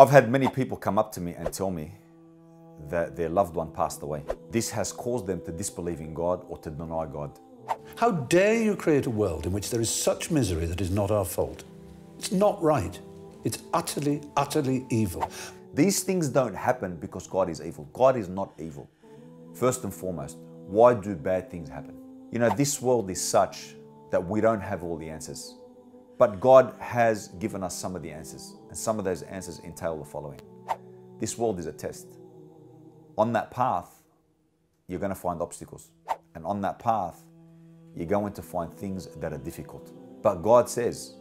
I've had many people come up to me and tell me that their loved one passed away. This has caused them to disbelieve in God or to deny God. How dare you create a world in which there is such misery that is not our fault? It's not right. It's utterly, utterly evil. These things don't happen because God is evil. God is not evil. First and foremost, why do bad things happen? You know, this world is such that we don't have all the answers. But God has given us some of the answers. And some of those answers entail the following. This world is a test. On that path, you're going to find obstacles. And on that path, you're going to find things that are difficult. But God says,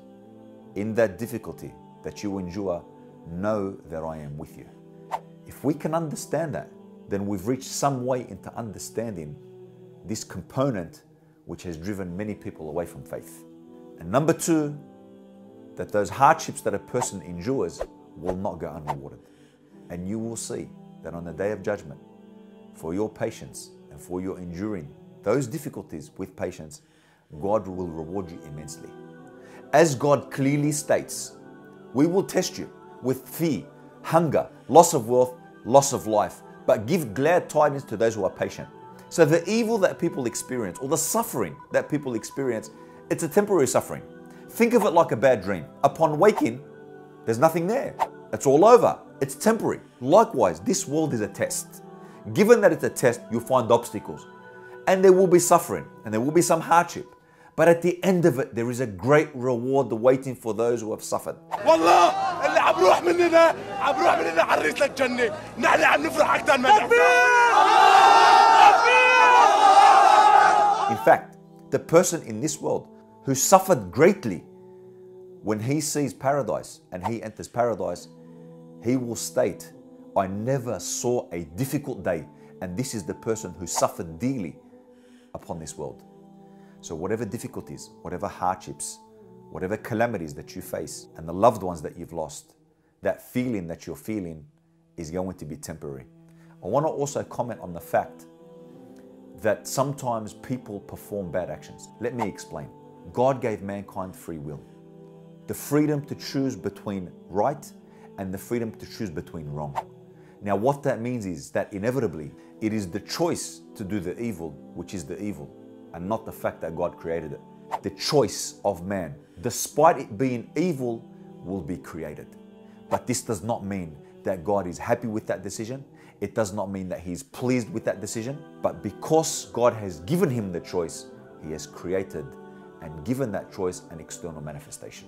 in that difficulty that you endure, know that I am with you. If we can understand that, then we've reached some way into understanding this component which has driven many people away from faith. And number two, that those hardships that a person endures will not go unrewarded. And you will see that on the day of judgment, for your patience and for your enduring those difficulties with patience, God will reward you immensely. As God clearly states, we will test you with fear, hunger, loss of wealth, loss of life, but give glad tidings to those who are patient. So the evil that people experience or the suffering that people experience, it's a temporary suffering. Think of it like a bad dream. Upon waking, there's nothing there. It's all over. It's temporary. Likewise, this world is a test. Given that it's a test, you'll find obstacles. And there will be suffering and there will be some hardship. But at the end of it, there is a great reward waiting for those who have suffered. In fact, the person in this world who suffered greatly, when he sees paradise and he enters paradise, he will state, I never saw a difficult day. And this is the person who suffered dearly upon this world. So whatever difficulties, whatever hardships, whatever calamities that you face and the loved ones that you've lost, that feeling that you're feeling is going to be temporary. I want to also comment on the fact that sometimes people perform bad actions. Let me explain. God gave mankind free will. The freedom to choose between right and the freedom to choose between wrong. Now what that means is that inevitably it is the choice to do the evil which is the evil, and not the fact that God created it. The choice of man, despite it being evil, will be created. But this does not mean that God is happy with that decision. It does not mean that He's pleased with that decision. But because God has given him the choice, He has created and given that choice an external manifestation.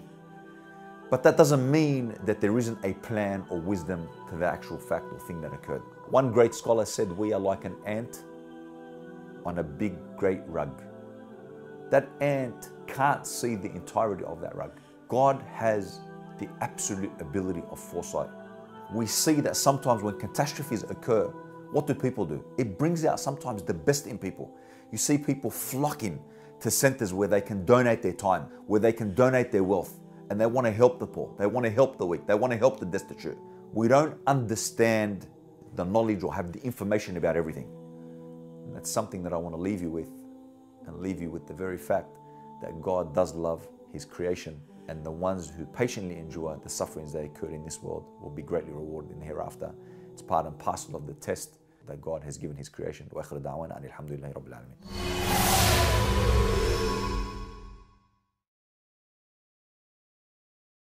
But that doesn't mean that there isn't a plan or wisdom to the actual fact or thing that occurred. One great scholar said, we are like an ant on a big, great rug. That ant can't see the entirety of that rug. God has the absolute ability of foresight. We see that sometimes when catastrophes occur, what do people do? It brings out sometimes the best in people. You see people flocking to centers where they can donate their time, where they can donate their wealth, and they want to help the poor, they want to help the weak, they want to help the destitute. We don't understand the knowledge or have the information about everything. And that's something that I want to leave you with, and leave you with the very fact that God does love His creation, and the ones who patiently endure the sufferings that occur in this world will be greatly rewarded in the hereafter. It's part and parcel of the test that God has given His creation. Wa akhiru da'wana anil hamdulillahi rabbil alamin.